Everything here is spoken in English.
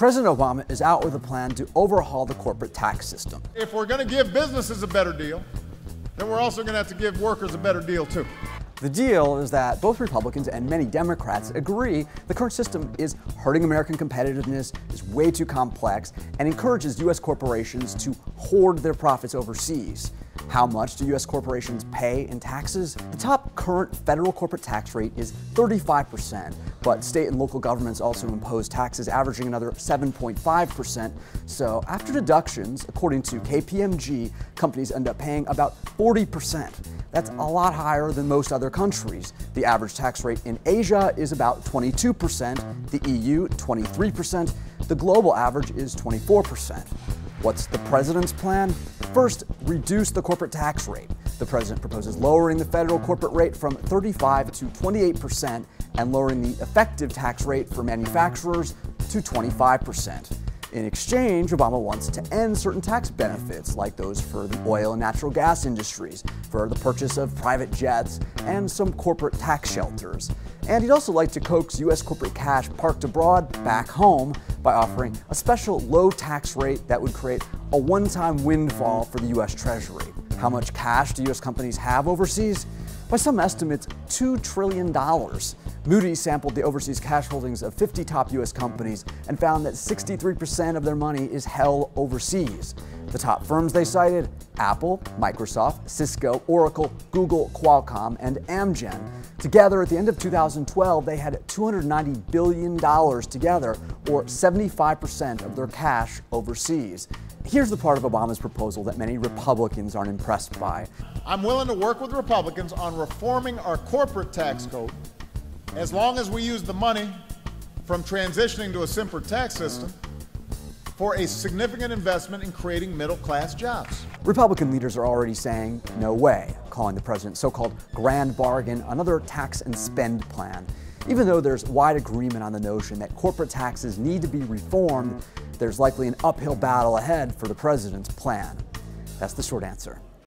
President Obama is out with a plan to overhaul the corporate tax system. If we're going to give businesses a better deal, then we're also going to have to give workers a better deal too. The deal is that both Republicans and many Democrats agree the current system is hurting American competitiveness, is way too complex, and encourages U.S. corporations to hoard their profits overseas. How much do U.S. corporations pay in taxes? The top current federal corporate tax rate is 35%, but state and local governments also impose taxes averaging another 7.5%. So after deductions, according to KPMG, companies end up paying about 40%. That's a lot higher than most other countries. The average tax rate in Asia is about 22%, the EU 23%, the global average is 24%. What's the president's plan? First, reduce the corporate tax rate. The president proposes lowering the federal corporate rate from 35% to 28% and lowering the effective tax rate for manufacturers to 25%. In exchange, Obama wants to end certain tax benefits like those for the oil and natural gas industries, for the purchase of private jets, and some corporate tax shelters. And he'd also like to coax U.S. corporate cash parked abroad back home by offering a special low tax rate that would create a one-time windfall for the U.S. Treasury. How much cash do U.S. companies have overseas? By some estimates, $2 trillion. Moody's sampled the overseas cash holdings of 50 top U.S. companies and found that 63% of their money is held overseas. The top firms they cited: Apple, Microsoft, Cisco, Oracle, Google, Qualcomm, and Amgen. Together, at the end of 2012, they had $290 billion together, or 75% of their cash overseas. Here's the part of Obama's proposal that many Republicans aren't impressed by. I'm willing to work with Republicans on reforming our corporate tax code as long as we use the money from transitioning to a simpler tax system for a significant investment in creating middle-class jobs. Republican leaders are already saying no way, calling the president's so-called grand bargain another tax and spend plan. Even though there's wide agreement on the notion that corporate taxes need to be reformed, there's likely an uphill battle ahead for the president's plan. That's the short answer.